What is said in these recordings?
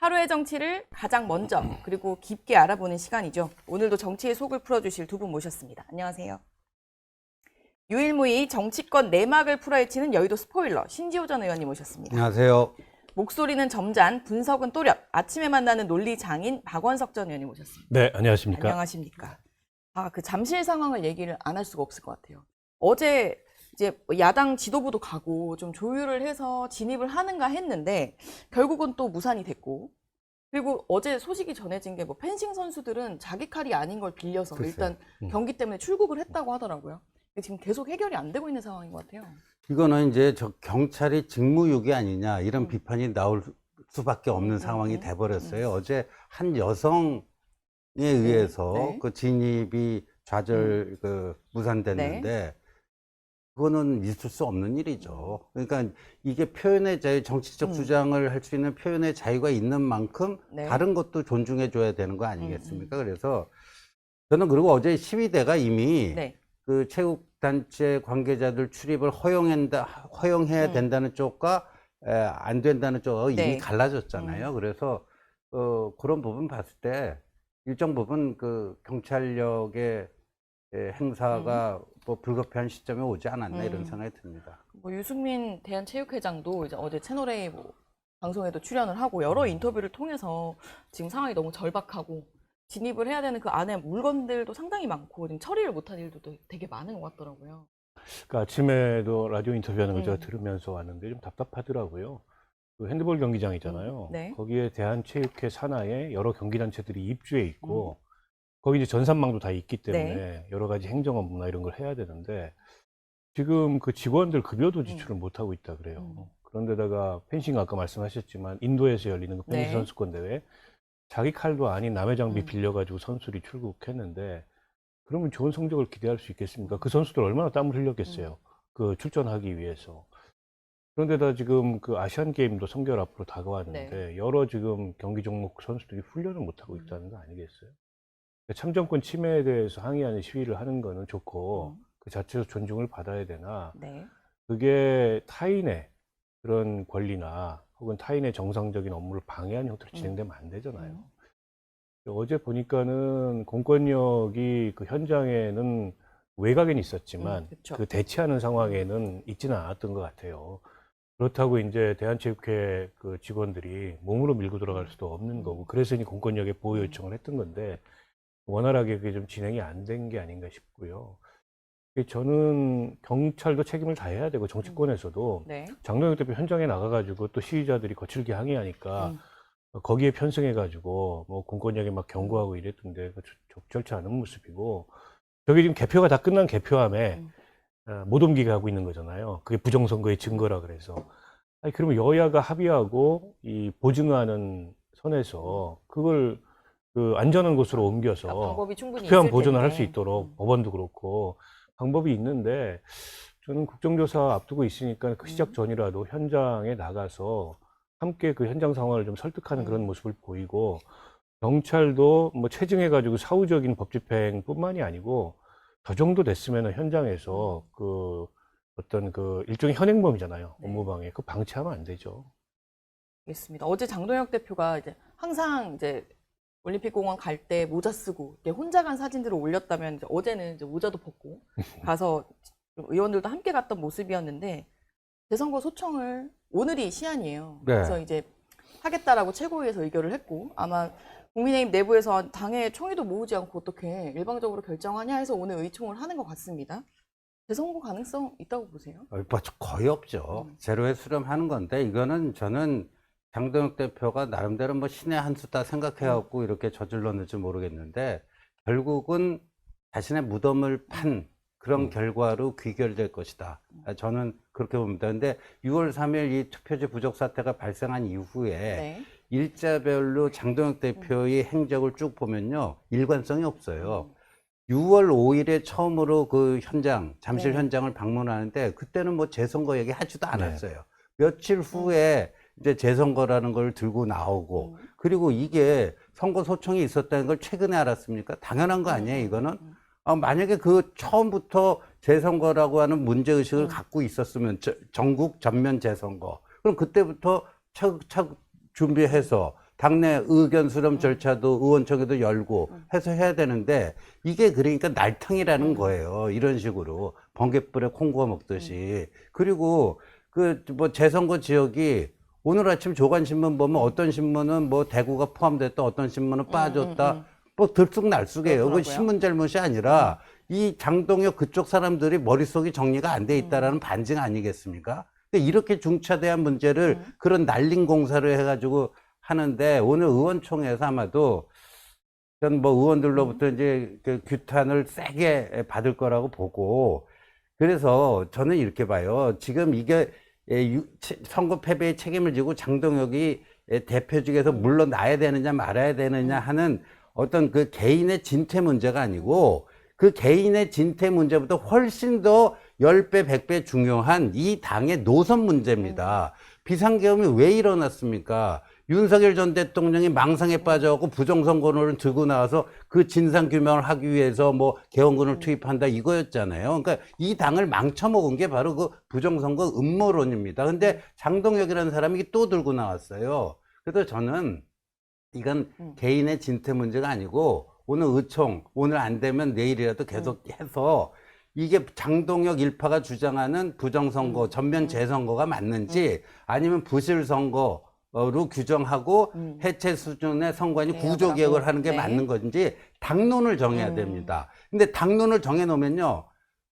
하루의 정치를 가장 먼저 그리고 깊게 알아보는 시간이죠. 오늘도 정치의 속을 풀어주실 두 분 모셨습니다. 안녕하세요. 유일무이 정치권 내막을 풀어헤치는 여의도 스포일러 신지호 전 의원님 모셨습니다. 안녕하세요. 목소리는 점잖, 분석은 또렷, 아침에 만나는 논리 장인 박원석 전 의원님 모셨습니다. 네, 안녕하십니까. 안녕하십니까. 그 잠실 상황을 얘기를 안 할 수가 없을 것 같아요. 어제 이제 야당 지도부도 가고 좀 조율을 해서 진입을 하는가 했는데 결국은 또 무산이 됐고, 그리고 어제 소식이 전해진 게 뭐 펜싱 선수들은 자기 칼이 아닌 걸 빌려서 글쎄요. 일단 경기 때문에 출국을 했다고 하더라고요. 지금 계속 해결이 안 되고 있는 상황인 것 같아요. 이거는 이제 저 경찰이 직무유기 아니냐 이런 비판이 나올 수밖에 없는 상황이 돼버렸어요. 어제 한 여성에 의해서 네. 그 진입이 좌절 무산됐는데 그거는 있을 수 없는 일이죠. 그러니까 이게 표현의 자유, 정치적 주장을 할 수 있는 표현의 자유가 있는 만큼 다른 것도 존중해 줘야 되는 거 아니겠습니까? 그래서 저는 그리고 어제 시위대가 이미 그 체육단체 관계자들 출입을 허용해야 된다는 쪽과 안 된다는 쪽하고 이미 갈라졌잖아요. 그래서 그런 부분 봤을 때 일정 부분 그 경찰력의 행사가 뭐 불가피한 시점에 오지 않았나 이런 생각이 듭니다. 뭐 유승민 대한체육회장도 이제 어제 채널A 뭐 방송에도 출연을 하고 여러 인터뷰를 통해서 지금 상황이 너무 절박하고 진입을 해야 되는 그 안에 물건들도 상당히 많고 지금 처리를 못한 일도 되게 많은 것 같더라고요. 그러니까 아침에도 라디오 인터뷰하는 걸 제가 들으면서 왔는데 좀 답답하더라고요. 그 핸드볼 경기장이잖아요. 거기에 대한체육회 산하에 여러 경기단체들이 입주해 있고 거기 이제 전산망도 다 있기 때문에 여러 가지 행정 업무나 이런 걸 해야 되는데 지금 그 직원들 급여도 지출을 못 하고 있다 그래요. 그런데다가 펜싱 아까 말씀하셨지만 인도에서 열리는 그 펜싱 선수권 대회 자기 칼도 아닌 남의 장비 빌려가지고 선수들이 출국했는데 그러면 좋은 성적을 기대할 수 있겠습니까? 그 선수들 얼마나 땀을 흘렸겠어요. 그 출전하기 위해서. 그런데다 지금 그 아시안 게임도 성결 앞으로 다가왔는데 여러 지금 경기 종목 선수들이 훈련을 못 하고 있다는 거 아니겠어요? 참정권 침해에 대해서 항의하는 시위를 하는 거는 좋고 그 자체로 존중을 받아야 되나 그게 타인의 그런 권리나 혹은 타인의 정상적인 업무를 방해하는 형태로 진행되면 안 되잖아요. 어제 보니까는 공권력이 그 현장에는 외곽에는 있었지만 그 대치하는 상황에는 있지는 않았던 것 같아요. 그렇다고 이제 대한체육회 그 직원들이 몸으로 밀고 들어갈 수도 없는 거고 그래서 이 공권력에 보호 요청을 했던 건데 원활하게 그게 좀 진행이 안 된 게 아닌가 싶고요. 저는 경찰도 책임을 다해야 되고 정치권에서도 장동혁 대표 현장에 나가가지고 또 시위자들이 거칠게 항의하니까 거기에 편승해가지고 뭐 공권력에 막 경고하고 이랬던데 적절치 않은 모습이고 저게 지금 개표가 다 끝난 개표함에 못 옮기게 하고 있는 거잖아요. 그게 부정선거의 증거라 그래서. 아니 그러면 여야가 합의하고 이 보증하는 선에서 그걸 그 안전한 곳으로 옮겨서 방법이 충분히 투표한 있을 보존을 할 수 텐데. 있도록 법원도 그렇고 방법이 있는데 저는 국정조사 앞두고 있으니까 그 시작 전이라도 현장에 나가서 함께 그 현장 상황을 좀 설득하는 그런 모습을 보이고 경찰도 뭐 체증해가지고 사후적인 법 집행뿐만이 아니고 저 정도 됐으면 현장에서 그 어떤 그 일종의 현행범이잖아요. 업무방해. 그거 방치하면 안 되죠. 알겠습니다. 어제 장동혁 대표가 이제 항상 이제 올림픽공원 갈 때 모자 쓰고 혼자 간 사진들을 올렸다면 이제 어제는 이제 모자도 벗고 가서 의원들도 함께 갔던 모습이었는데 재선거 소청을 오늘이 시한이에요. 그래서 이제 하겠다라고 최고위에서 의결을 했고 아마 국민의힘 내부에서 당의 총의도 모으지 않고 어떻게 일방적으로 결정하냐 해서 오늘 의총을 하는 것 같습니다. 재선거 가능성 있다고 보세요? 거의 없죠. 제로에 수렴하는 건데 이거는 저는 장동혁 대표가 나름대로 뭐 신의 한 수다 생각해갖고 이렇게 저질렀는지 모르겠는데 결국은 자신의 무덤을 판 그런 결과로 귀결될 것이다. 저는 그렇게 봅니다. 근데 6월 3일 이 투표지 부족 사태가 발생한 이후에 일자별로 장동혁 대표의 행적을 쭉 보면요. 일관성이 없어요. 6월 5일에 처음으로 그 현장, 잠실 현장을 방문하는데 그때는 뭐 재선거 얘기 하지도 않았어요. 며칠 후에 이제 재선거라는 걸 들고 나오고 그리고 이게 선거 소청이 있었다는 걸 최근에 알았습니까? 당연한 거 아니에요, 이거는? 만약에 그 처음부터 재선거라고 하는 문제의식을 갖고 있었으면 전국 전면 재선거 그럼 그때부터 차곡차곡 준비해서 당내 의견 수렴 절차도 의원총회도 열고 해서 해야 되는데 이게 그러니까 날탕이라는 거예요. 이런 식으로 번갯불에 콩구워 먹듯이. 그리고 그 뭐 재선거 지역이 오늘 아침 조간신문 보면 어떤 신문은 뭐 대구가 포함됐다, 어떤 신문은 빠졌다. 뭐 들쑥날쑥해요. 그건 신문 잘못이 아니라 이 장동혁 그쪽 사람들이 머릿속이 정리가 안 돼 있다라는 반증 아니겠습니까? 근데 이렇게 중차대한 문제를 그런 날린 공사를 해가지고 하는데 오늘 의원총회에서 아마도 전 뭐 의원들로부터 이제 그 규탄을 세게 받을 거라고 보고 그래서 저는 이렇게 봐요. 지금 이게 선거 패배의 책임을 지고 장동혁이 대표직에서 물러나야 되느냐 말아야 되느냐 하는 어떤 그 개인의 진퇴 문제가 아니고 그 개인의 진퇴 문제보다 훨씬 더 10배, 100배 중요한 이 당의 노선 문제입니다. 비상계엄이 왜 일어났습니까? 윤석열 전 대통령이 망상에 빠져갖고 부정선거론을 들고 나와서 그 진상규명을 하기 위해서 뭐 개헌군을 투입한다 이거였잖아요. 그러니까 이 당을 망쳐먹은 게 바로 그 부정선거 음모론입니다. 근데 장동혁이라는 사람이 또 들고 나왔어요. 그래서 저는 이건 개인의 진퇴 문제가 아니고 오늘 의총, 오늘 안 되면 내일이라도 계속 해서 이게 장동혁 일파가 주장하는 부정선거, 전면 재선거가 맞는지 아니면 부실선거로 규정하고 해체 수준의 선관위 구조개혁을 하는 게 맞는 건지 당론을 정해야 됩니다. 근데 당론을 정해놓으면요.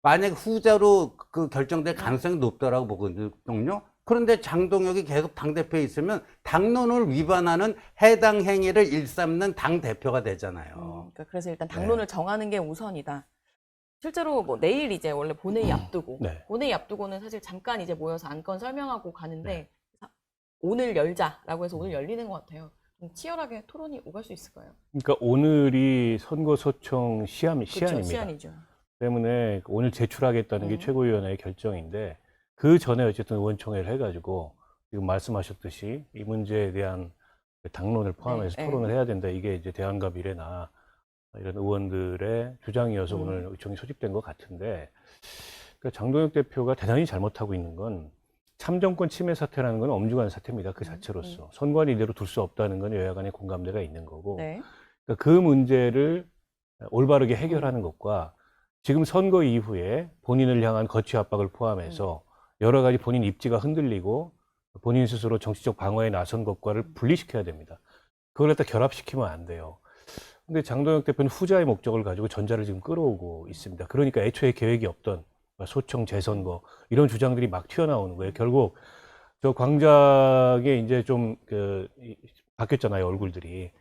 만약 후자로 그 결정될 가능성이 높다라고 보거든요. 그런데 장동혁이 계속 당대표에 있으면 당론을 위반하는 해당 행위를 일삼는 당대표가 되잖아요. 그러니까 그래서 일단 당론을 정하는 게 우선이다. 실제로 뭐 내일 이제 원래 본회의 앞두고 본회의 앞두고는 사실 잠깐 이제 모여서 안건 설명하고 가는데 오늘 열자라고 해서 오늘 열리는 것 같아요. 좀 치열하게 토론이 오갈 수 있을까요? 그러니까 오늘이 선거소청 그렇죠, 시한입니다. 시한이죠. 때문에 오늘 제출하겠다는 게 최고위원회의 결정인데 그 전에 어쨌든 의원총회를 해가지고 지금 말씀하셨듯이 이 문제에 대한 당론을 포함해서 토론을 해야 된다. 이게 이제 대안과 미래나 이런 의원들의 주장이어서 오늘 의총이 소집된 것 같은데 그러니까 장동혁 대표가 대단히 잘못하고 있는 건 참정권 침해 사태라는 건 엄중한 사태입니다. 그 자체로서. 선관위 이대로 둘 수 없다는 건 여야 간의 공감대가 있는 거고 그러니까 그 문제를 올바르게 해결하는 것과 지금 선거 이후에 본인을 향한 거취 압박을 포함해서 여러 가지 본인 입지가 흔들리고 본인 스스로 정치적 방어에 나선 것과를 분리시켜야 됩니다. 그걸 갖다 결합시키면 안 돼요. 근데 장동혁 대표는 후자의 목적을 가지고 전자를 지금 끌어오고 있습니다. 그러니까 애초에 계획이 없던 소청 재선거 이런 주장들이 막 튀어나오는 거예요. 결국 저 광장에 이제 좀 바뀌었잖아요, 얼굴들이.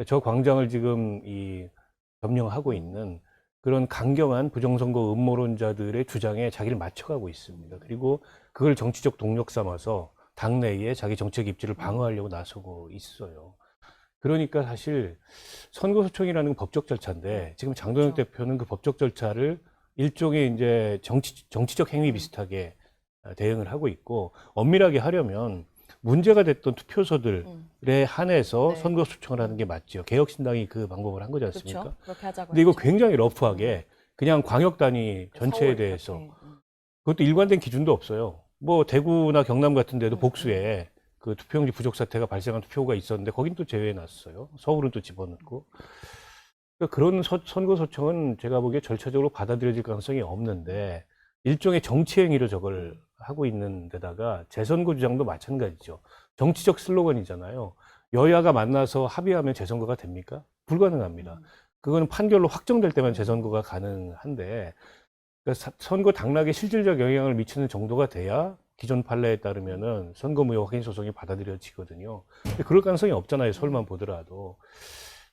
저 광장을 지금 점령하고 있는 그런 강경한 부정선거 음모론자들의 주장에 자기를 맞춰가고 있습니다. 그리고 그걸 정치적 동력 삼아서 당내에 자기 정책 입지를 방어하려고 나서고 있어요. 그러니까 사실 선거소청이라는 건 법적 절차인데 지금 장동혁 대표는 그 법적 절차를 일종의 이제 정치적 행위 비슷하게 대응을 하고 있고 엄밀하게 하려면 문제가 됐던 투표소들에 한해서 선거소청을 하는 게 맞죠. 개혁신당이 그 방법을 한 거지 않습니까? 그렇죠. 그렇게 하자고 근데 이거 굉장히 러프하게 그냥 광역단위 전체에 대해서 그것도 일관된 기준도 없어요. 뭐 대구나 경남 같은 데도 복수에 그 투표용지 부족 사태가 발생한 투표가 있었는데 거긴 또 제외해놨어요. 서울은 또 집어넣고. 그러니까 그런 선거소청은 제가 보기에 절차적으로 받아들여질 가능성이 없는데 일종의 정치행위로 저걸 하고 있는 데다가 재선거 주장도 마찬가지죠. 정치적 슬로건이잖아요. 여야가 만나서 합의하면 재선거가 됩니까? 불가능합니다. 그거는 판결로 확정될 때만 재선거가 가능한데 그러니까 선거 당락에 실질적 영향을 미치는 정도가 돼야 기존 판례에 따르면은 선거무효 확인 소송이 받아들여지거든요. 근데 그럴 가능성이 없잖아요. 서울만 보더라도.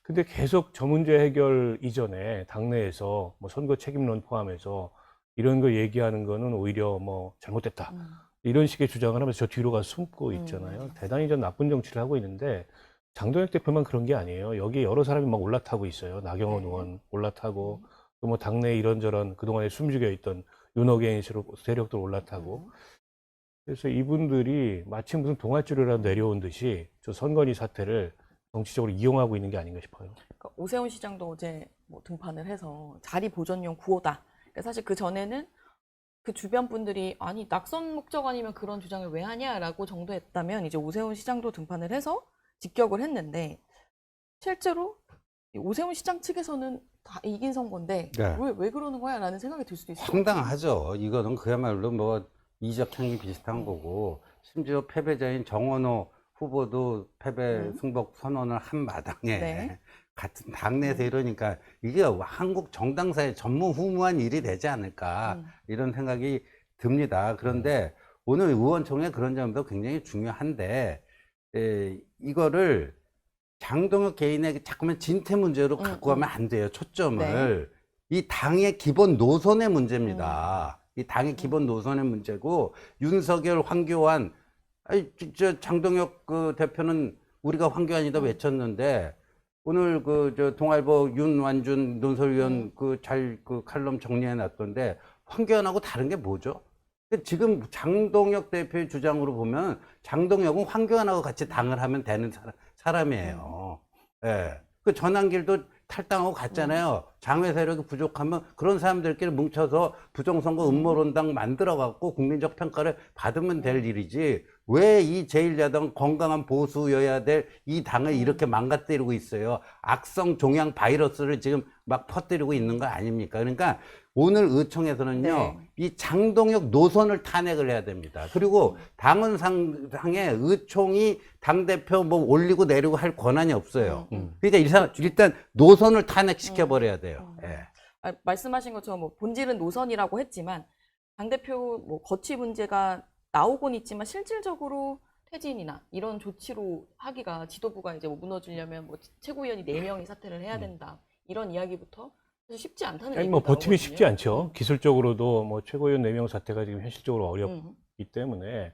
근데 계속 저 문제 해결 이전에 당내에서 뭐 선거 책임론 포함해서 이런 거 얘기하는 거는 오히려 뭐 잘못됐다. 이런 식의 주장을 하면서 저 뒤로 가서 숨고 있잖아요. 대단히 전 나쁜 정치를 하고 있는데 장동혁 대표만 그런 게 아니에요. 여기에 여러 사람이 막 올라타고 있어요. 나경원 의원 올라타고 또 뭐 당내 이런저런 그동안에 숨죽여 있던 윤호개인 세력들 올라타고 그래서 이분들이 마치 무슨 동아줄이라도 내려온 듯이 저 선관위 사태를 정치적으로 이용하고 있는 게 아닌가 싶어요. 그러니까 오세훈 시장도 어제 뭐 등판을 해서 자리 보존용 구호다. 그러니까 사실 그 전에는 그 주변 분들이 아니 낙선 목적 아니면 그런 주장을 왜 하냐라고 정도했다면 이제 오세훈 시장도 등판을 해서 직격을 했는데 실제로 오세훈 시장 측에서는 다 이긴 선거인데 네. 왜 그러는 거야? 라는 생각이 들 수도 있어요. 황당하죠. 이거는 그야말로 뭐 이적행위 비슷한 거고, 심지어 패배자인 정원호 후보도 패배 승복 선언을 한 마당에 네. 같은 당내에서 이러니까 이게 한국 정당사의 전무후무한 일이 되지 않을까 이런 생각이 듭니다. 그런데 오늘 의원총회 그런 점도 굉장히 중요한데, 이거를 장동혁 개인의 자꾸만 진퇴 문제로 갖고 가면 안 돼요. 초점을. 이 당의 기본 노선의 문제입니다. 이 당의 기본 노선의 문제고, 윤석열, 황교안, 저 장동혁 그 대표는 우리가 황교안이다 외쳤는데, 오늘 저 동아일보 윤완준 논설위원 그 칼럼 정리해 놨던데, 황교안하고 다른 게 뭐죠? 지금 장동혁 대표의 주장으로 보면 장동혁은 황교안하고 같이 당을 하면 되는 사람이에요. 예. 그 전환길도 탈당하고 갔잖아요. 장외 세력이 부족하면 그런 사람들끼리 뭉쳐서 부정선거 음모론당 만들어갖고 국민적 평가를 받으면 될 일이지, 왜 이 제1야당 건강한 보수여야 될 이 당을 이렇게 망가뜨리고 있어요. 악성 종양 바이러스를 지금 막 퍼뜨리고 있는 거 아닙니까? 그러니까 오늘 의총에서는요, 이 장동혁 노선을 탄핵을 해야 됩니다. 그리고 당은 상에 의총이 당대표 뭐 올리고 내리고 할 권한이 없어요. 그러니까 일단 노선을 탄핵시켜버려야 돼요. 예. 말씀하신 것처럼 뭐 본질은 노선이라고 했지만 당대표 뭐 거취 문제가 나오곤 있지만 실질적으로 퇴진이나 이런 조치로 하기가, 지도부가 이제 뭐 무너지려면 뭐 최고위원이 4명이 사퇴를 해야 된다, 이런 이야기부터 사실 쉽지 않다는 아니, 얘기가 뭐 버팀이 나오거든요. 쉽지 않죠. 기술적으로도 뭐 최고위원 4명 사태가 지금 현실적으로 어렵기 때문에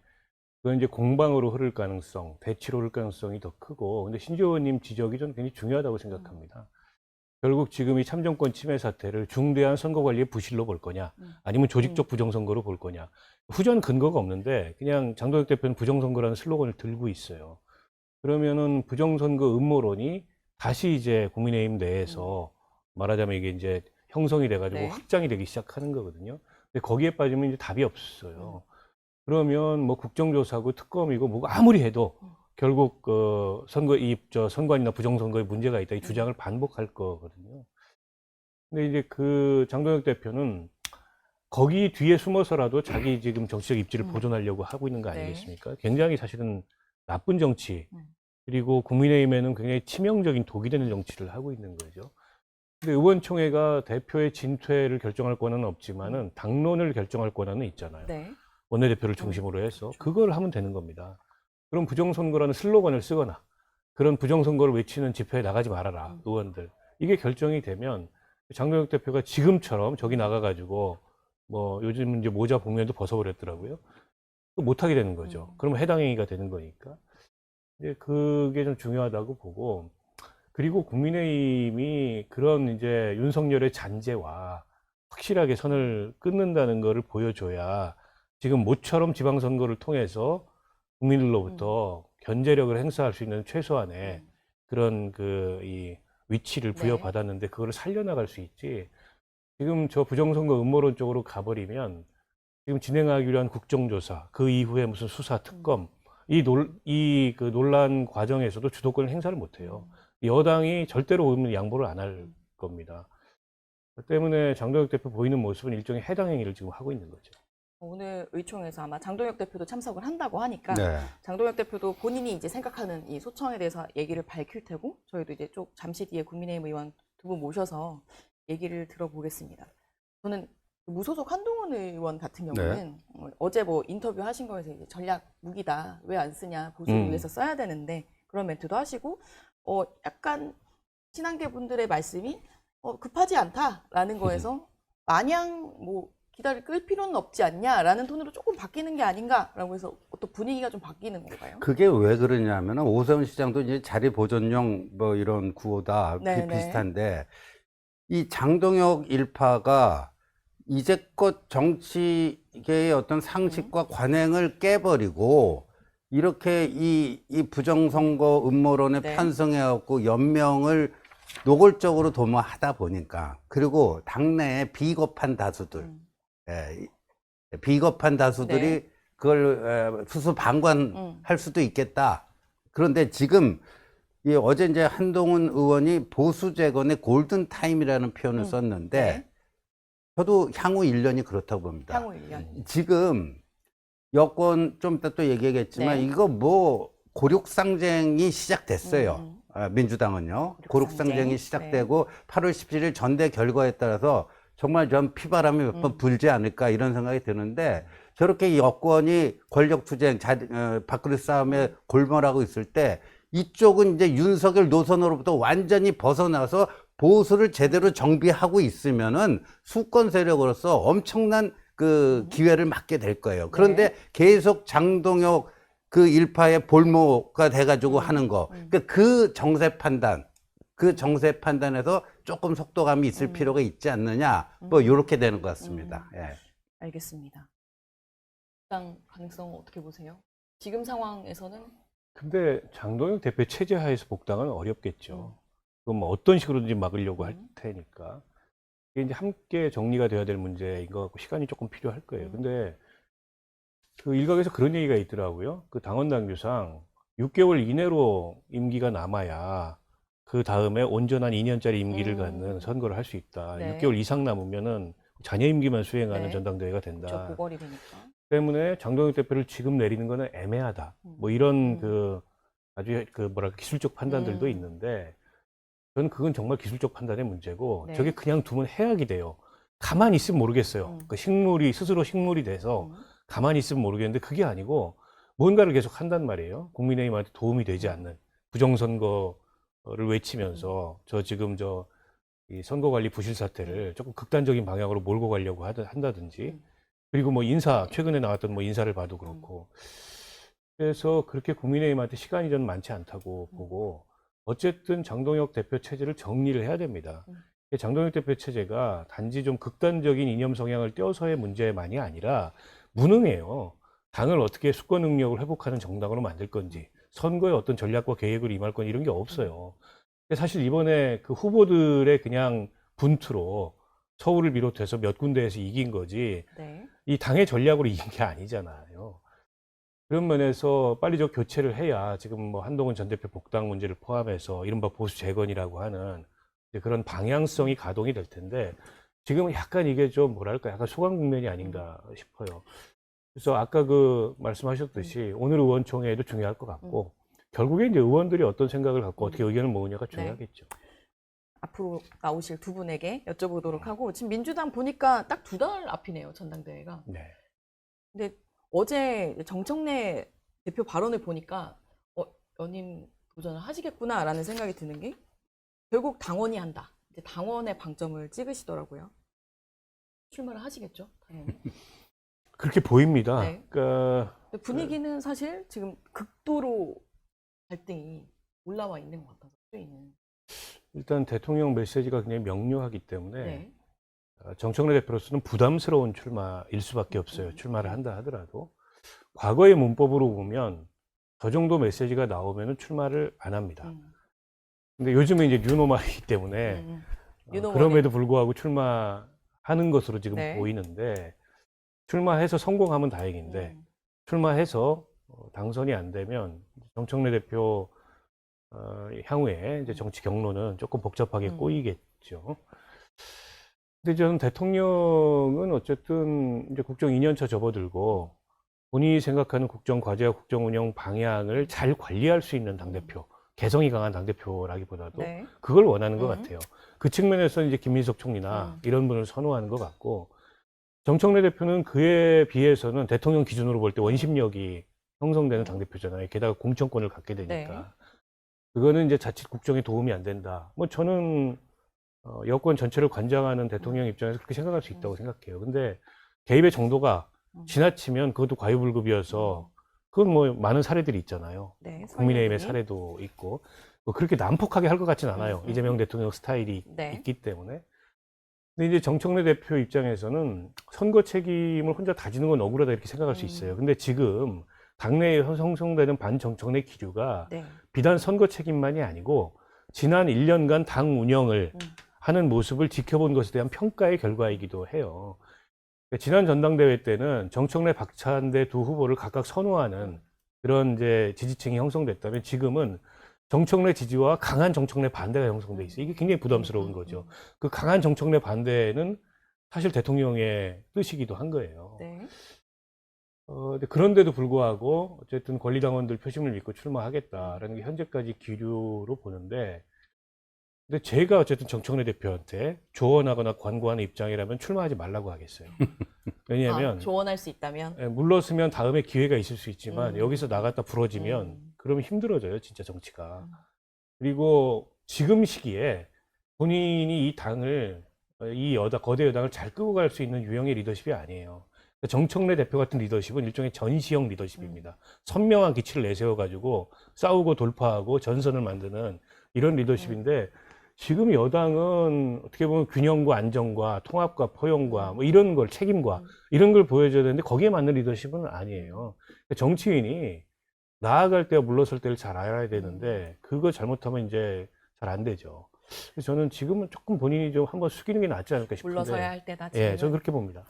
그건 이제 공방으로 흐를 가능성, 대치로 흐를 가능성이 더 크고, 근데 신지호 의원님 지적이 저는 굉장히 중요하다고 생각합니다. 결국 지금 이 참정권 침해 사태를 중대한 선거관리의 부실로 볼 거냐, 아니면 조직적 부정선거로 볼 거냐. 후전 근거가 없는데 그냥 장동혁 대표는 부정선거라는 슬로건을 들고 있어요. 그러면은 부정선거 음모론이 다시 이제 국민의힘 내에서 말하자면 이게 이제 형성이 돼가지고 확장이 되기 시작하는 거거든요. 근데 거기에 빠지면 이제 답이 없어요. 그러면 뭐 국정조사고 특검이고 뭐고 아무리 해도 결국 선관이나 부정선거에 문제가 있다, 이 주장을 반복할 거거든요. 근데 이제 그 장동혁 대표는 거기 뒤에 숨어서라도 자기 지금 정치적 입지를 보존하려고 하고 있는 거 아니겠습니까? 굉장히 사실은 나쁜 정치, 그리고 국민의힘에는 굉장히 치명적인 독이 되는 정치를 하고 있는 거죠. 근데 의원총회가 대표의 진퇴를 결정할 권한은 없지만은 당론을 결정할 권한은 있잖아요. 원내대표를 중심으로 해서 그걸 하면 되는 겁니다. 그럼 부정선거라는 슬로건을 쓰거나 그런 부정선거를 외치는 집회에 나가지 말아라, 의원들. 이게 결정이 되면 장동혁 대표가 지금처럼 저기 나가가지고 뭐 요즘 이제 모자 복면도 벗어버렸더라고요. 못하게 되는 거죠. 그러면 해당 행위가 되는 거니까. 이제 그게 좀 중요하다고 보고, 그리고 국민의힘이 그런 이제 윤석열의 잔재와 확실하게 선을 끊는다는 거를 보여줘야 지금 모처럼 지방선거를 통해서 국민들로부터 견제력을 행사할 수 있는 최소한의 그런 이 위치를 부여받았는데 그거를 살려나갈 수 있지. 지금 저 부정선거 음모론 쪽으로 가버리면 지금 진행하기로 한 국정조사, 그 이후에 무슨 수사, 특검, 그 논란 과정에서도 주도권을 행사를 못해요. 여당이 절대로 오면 양보를 안 할 겁니다. 그 때문에 장동혁 대표 보이는 모습은 일종의 해당 행위를 지금 하고 있는 거죠. 오늘 의총에서 아마 장동혁 대표도 참석을 한다고 하니까 장동혁 대표도 본인이 이제 생각하는 이 소청에 대해서 얘기를 밝힐 테고, 저희도 이제 좀 잠시 뒤에 국민의힘 의원 2분 모셔서 얘기를 들어보겠습니다. 저는 무소속 한동훈 의원 같은 경우는 어제 뭐 인터뷰 하신 거에서 이제 전략 무기다, 왜 안 쓰냐, 보수를 위해서 써야 되는데, 그런 멘트도 하시고, 약간 친한계 분들의 말씀이 급하지 않다라는 거에서 마냥 뭐 끌 필요는 없지 않냐라는 톤으로 조금 바뀌는 게 아닌가라고 해서 어떤 분위기가 좀 바뀌는 건가요? 그게 왜 그러냐면은 오세훈 시장도 이제 자리 보존용 뭐 이런 구호다 비슷한데, 이 장동혁 일파가 이제껏 정치계의 어떤 상식과 관행을 깨버리고 이렇게 이 부정선거 음모론에 편성해갖고 연명을 노골적으로 도모하다 보니까, 그리고 당내에 비겁한 다수들, 비겁한 다수들이 그걸 수수방관할 수도 있겠다. 그런데 지금 이 어제 이제 한동훈 의원이 보수 재건의 골든 타임이라는 표현을 썼는데 네. 저도 향후 1년이 그렇다고 봅니다. 향후 1년. 지금 여권 좀 이따 또 얘기하겠지만 네. 이거 뭐 고륙상쟁이 시작됐어요. 민주당은요. 고륙상쟁이 시작되고 8월 17일 전대 결과에 따라서 정말 전 피바람이 몇 번 불지 않을까 이런 생각이 드는데 저렇게 여권이 권력투쟁, 밥그릇 싸움에 골몰하고 있을 때 이쪽은 이제 윤석열 노선으로부터 완전히 벗어나서 보수를 제대로 정비하고 있으면은 수권 세력으로서 엄청난 그 기회를 맞게 될 거예요. 그런데 계속 장동혁 그 일파의 볼모가 돼가지고 하는 거. 그러니까 그 정세 판단에서 조금 속도감이 있을 필요가 있지 않느냐. 뭐 이렇게 되는 것 같습니다. 예. 알겠습니다. 일단 가능성 어떻게 보세요? 지금 상황에서는 근데 장동혁 대표 체제 하에서 복당은 어렵겠죠. 그럼 뭐 어떤 식으로든지 막으려고 할 테니까. 이게 이제 함께 정리가 돼야 될 문제인 것 같고 시간이 조금 필요할 거예요. 근데 그 일각에서 그런 얘기가 있더라고요. 그 당원 당규상 6개월 이내로 임기가 남아야 그 다음에 온전한 2년짜리 임기를 갖는 선거를 할 수 있다. 네. 6개월 이상 남으면은 자녀 임기만 수행하는 네. 전당대회가 된다. 저 고거리 되니까. 때문에 장동혁 대표를 지금 내리는 거는 애매하다. 뭐 이런 그 아주 그 뭐랄까 기술적 판단들도 있는데 저는 그건 정말 기술적 판단의 문제고 네. 저게 그냥 두면 해악이 돼요. 가만히 있으면 모르겠어요. 그 식물이 스스로 식물이 돼서 가만히 있으면 모르겠는데 그게 아니고 뭔가를 계속 한단 말이에요. 국민의힘한테 도움이 되지 않는 부정선거를 외치면서 저 지금 이 선거관리 부실 사태를 조금 극단적인 방향으로 몰고 가려고 한다든지 그리고 뭐 최근에 나왔던 뭐 인사를 봐도 그렇고 그래서 그렇게 국민의힘한테 시간이 좀 많지 않다고 보고 어쨌든 장동혁 대표 체제를 정리를 해야 됩니다. 장동혁 대표 체제가 단지 좀 극단적인 이념 성향을 떼어서의 문제만이 아니라 무능해요. 당을 어떻게 수권 능력을 회복하는 정당으로 만들 건지 선거에 어떤 전략과 계획을 임할 건지 이런 게 없어요. 근데 사실 이번에 그 후보들의 그냥 분투로 서울을 비롯해서 몇 군데에서 이긴 거지 네. 이 당의 전략으로 이긴 게 아니잖아요. 그런 면에서 빨리 저 교체를 해야 지금 뭐 한동훈 전 대표 복당 문제를 포함해서 이른바 보수 재건이라고 하는 이제 그런 방향성이 가동이 될 텐데 지금은 약간 이게 좀 뭐랄까 약간 소강 국면이 아닌가 싶어요. 그래서 아까 그 말씀하셨듯이 오늘 의원총회도 중요할 것 같고 결국에 이제 의원들이 어떤 생각을 갖고 어떻게 의견을 모으냐가 중요하겠죠. 앞으로 나오실 두 분에게 여쭤보도록 하고 지금 민주당 보니까 딱 2달 앞이네요. 전당대회가. 네. 근데 어제 정청래 대표 발언을 보니까 연임 도전을 하시겠구나라는 생각이 드는 게 결국 당원이 한다. 이제 당원의 방점을 찍으시더라고요. 출마를 하시겠죠? 당연히. 그렇게 보입니다. 네. 그러니까 근데 분위기는 사실 지금 극도로 갈등이 올라와 있는 것 같아서 저희는. 일단 대통령 메시지가 굉장히 명료하기 때문에 네. 정청래 대표로서는 부담스러운 출마일 수밖에 없어요. 출마를 한다 하더라도. 과거의 문법으로 보면 저 정도 메시지가 나오면 출마를 안 합니다. 근데 요즘은 이제 뉴노멀이기 때문에 그럼에도 불구하고 출마하는 것으로 지금 네. 보이는데 출마해서 성공하면 다행인데 출마해서 당선이 안 되면 정청래 대표 향후에 이제 정치 경로는 조금 복잡하게 꼬이겠죠. 근데 저는 대통령은 어쨌든 이제 국정 2년차 접어들고 본인이 생각하는 국정 과제와 국정 운영 방향을 잘 관리할 수 있는 당대표, 개성이 강한 당대표라기보다도 네. 그걸 원하는 것 같아요. 그 측면에서 이제 김민석 총리나 이런 분을 선호하는 것 같고 정청래 대표는 그에 비해서는 대통령 기준으로 볼 때 원심력이 형성되는 당대표잖아요. 게다가 공천권을 갖게 되니까. 네. 그거는 이제 자칫 국정에 도움이 안 된다. 뭐 저는 여권 전체를 관장하는 대통령 입장에서 그렇게 생각할 수 있다고 생각해요. 근데 개입의 정도가 지나치면 그것도 과유불급이어서 그건 뭐 많은 사례들이 있잖아요. 네, 국민의힘의 사례도 있고 뭐 그렇게 난폭하게 할 것 같진 않아요. 이재명 대통령 스타일이 네. 있기 때문에. 근데 이제 정청래 대표 입장에서는 선거 책임을 혼자 다지는 건 억울하다 이렇게 생각할 수 있어요. 근데 지금 당내에 형성되는 반정청래 기류가 네. 비단 선거 책임만이 아니고 지난 1년간 당 운영을 하는 모습을 지켜본 것에 대한 평가의 결과이기도 해요. 그러니까 지난 전당대회 때는 정청래 박찬대 두 후보를 각각 선호하는 그런 이제 지지층이 형성됐다면 지금은 정청래 지지와 강한 정청래 반대가 형성돼 있어요. 이게 굉장히 부담스러운 거죠. 그 강한 정청래 반대는 사실 대통령의 뜻이기도 한 거예요. 네. 근데 그런데도 불구하고 어쨌든 권리당원들 표심을 믿고 출마하겠다라는 게 현재까지 기류로 보는데, 근데 제가 어쨌든 정청래 대표한테 조언하거나 권고하는 입장이라면 출마하지 말라고 하겠어요. 왜냐하면 조언할 수 있다면. 예, 물러서면 다음에 기회가 있을 수 있지만 여기서 나갔다 부러지면 그러면 힘들어져요, 진짜 정치가. 그리고 지금 시기에 본인이 이 당을, 이 거대 여당을 잘 끌고 갈 수 있는 유형의 리더십이 아니에요. 정청래 대표 같은 리더십은 일종의 전시형 리더십입니다. 선명한 기치를 내세워가지고 싸우고 돌파하고 전선을 만드는 이런 리더십인데, 지금 여당은 어떻게 보면 균형과 안정과 통합과 포용과 뭐 이런 걸, 책임과 이런 걸 보여줘야 되는데 거기에 맞는 리더십은 아니에요. 정치인이 나아갈 때와 물러설 때를 잘 알아야 되는데 그거 잘못하면 이제 잘 안 되죠. 그래서 저는 지금은 조금 본인이 좀 한번 숙이는 게 낫지 않을까 싶은데. 물러서야 할 때다. 예, 저는 그렇게 봅니다.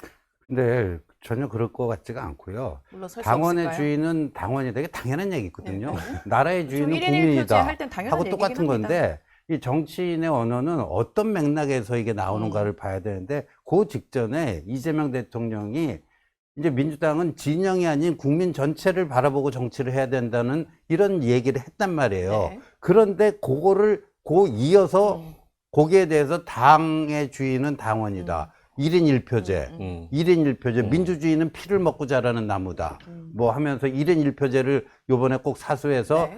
근데 전혀 그럴 것 같지가 않고요. 물러설 수 당원의 없을까요? 주인은 당원이 되게 당연한 얘기거든요. 네. 나라의 주인은 1인 1표제 국민이다 할 땐 당연한 하고 얘기긴 똑같은 합니다. 건데, 이 정치인의 언어는 어떤 맥락에서 이게 나오는가를 봐야 되는데, 그 직전에 이재명 대통령이 이제 민주당은 진영이 아닌 국민 전체를 바라보고 정치를 해야 된다는 이런 얘기를 했단 말이에요. 네. 그런데 그거를 이어서 거기에 대해서 당의 주인은 당원이다. 1인 1표제, 1인 1표제, 민주주의는 피를 먹고 자라는 나무다. 뭐 하면서 1인 1표제를 요번에 꼭 사수해서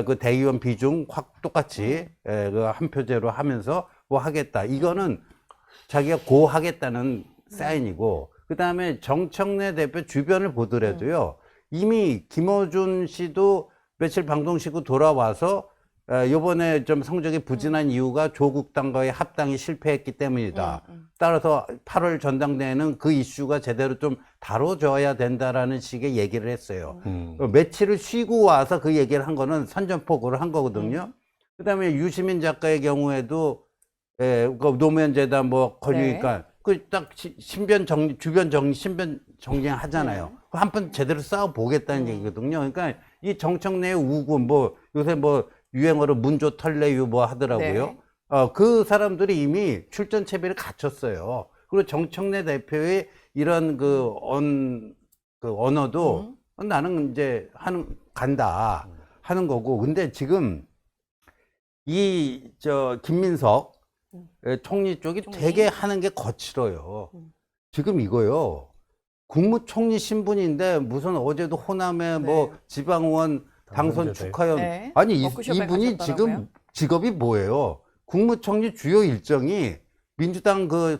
그 대의원 비중 확 똑같이 그 한 표제로 하면서 뭐 하겠다. 이거는 자기가 하겠다는 사인이고, 그 다음에 정청래 대표 주변을 보더라도요, 이미 김어준 씨도 며칠 방송 쉬고 돌아와서 요번에 좀 성적이 부진한 이유가 조국당과의 합당이 실패했기 때문이다. 따라서 8월 전당대회는 그 이슈가 제대로 좀 다뤄져야 된다라는 식의 얘기를 했어요. 며칠을 쉬고 와서 그 얘기를 한 거는 선전포고를 한 거거든요. 그 다음에 유시민 작가의 경우에도 그 노무현재단 뭐 걸리니까 그 딱 신변 정리, 주변 정리, 신변 정리 하잖아요. 한번 제대로 싸워 보겠다는 얘기거든요. 그러니까 이 정청래의 우군, 뭐 요새 뭐 유행어로 문조 털레유 뭐 하더라고요. 그 사람들이 이미 출전 채비를 갖췄어요. 그리고 정청래 대표의 이런 그 언어도 나는 이제 간다 하는 거고. 근데 지금 김민석 총리 쪽이 되게 하는 게 거칠어요. 지금 이거요. 국무총리 신분인데 무슨 어제도 호남에 뭐 지방의원 당선 축하연. 아니, 이분이 지금 직업이 뭐예요? 국무총리 주요 일정이 민주당 그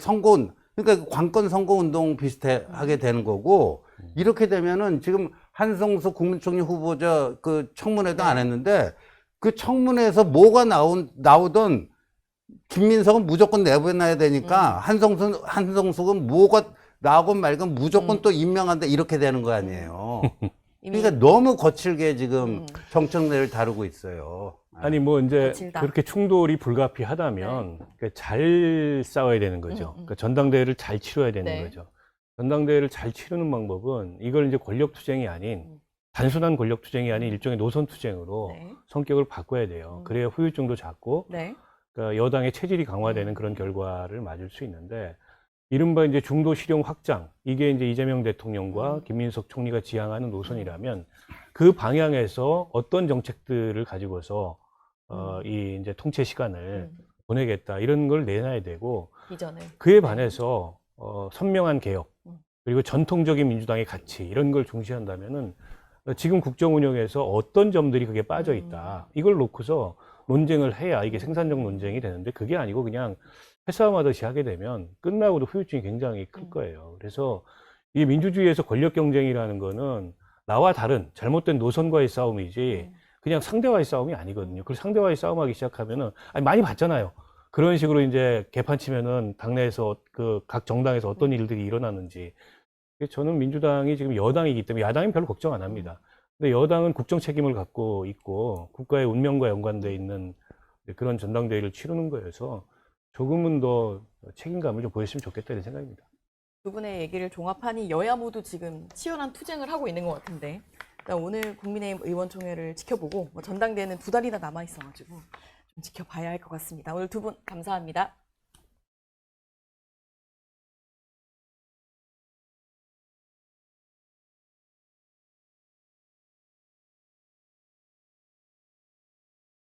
그러니까 관건 선거운동 비슷하게 되는 거고, 이렇게 되면은 지금 한성수 국무총리 후보자 그 청문회도 안 했는데, 그 청문회에서 뭐가 나오던 김민석은 무조건 내보내야 되니까 한성숙은 뭐가 나오건 말건 무조건 또 임명한다, 이렇게 되는 거 아니에요. 그러니까 너무 거칠게 지금 정청래를 다루고 있어요. 아니 뭐 이제 거칠다. 그렇게 충돌이 불가피하다면 그러니까 잘 싸워야 되는 거죠. 그러니까 전당대회를 잘 치러야 되는 거죠. 전당대회를 잘 치르는 방법은 이걸 이제 권력 투쟁이 아닌 단순한 권력 투쟁이 아닌 일종의 노선 투쟁으로 성격을 바꿔야 돼요. 그래야 후유증도 작고 그러니까 여당의 체질이 강화되는 그런 결과를 맞을 수 있는데, 이른바 이제 중도 실용 확장, 이게 이제 이재명 대통령과 김민석 총리가 지향하는 노선이라면 그 방향에서 어떤 정책들을 가지고서 이 이제 통치 시간을 보내겠다, 이런 걸 내놔야 되고, 그에 반해서 선명한 개혁, 그리고 전통적인 민주당의 가치, 이런 걸 중시한다면은 지금 국정 운영에서 어떤 점들이 그게 빠져 있다, 이걸 놓고서 논쟁을 해야 이게 생산적 논쟁이 되는데, 그게 아니고 그냥 패싸움하듯이 하게 되면 끝나고도 후유증이 굉장히 클 거예요. 그래서 이 민주주의에서 권력 경쟁이라는 거는 나와 다른 잘못된 노선과의 싸움이지 그냥 상대와의 싸움이 아니거든요. 그리고 상대와의 싸움하기 시작하면은, 아니 많이 봤잖아요. 그런 식으로 이제 개판 치면은 당내에서 그 각 정당에서 어떤 일들이 일어나는지. 저는 민주당이 지금 여당이기 때문에, 야당은 별로 걱정 안 합니다. 근데 여당은 국정 책임을 갖고 있고 국가의 운명과 연관되어 있는 그런 전당대회를 치르는 거여서 조금은 더 책임감을 좀 보였으면 좋겠다는 생각입니다. 두 분의 얘기를 종합하니 여야 모두 지금 치열한 투쟁을 하고 있는 것 같은데, 오늘 국민의힘 의원총회를 지켜보고 전당대회는 2달이나 남아 있어가지고 좀 지켜봐야 할 것 같습니다. 오늘 두 분 감사합니다.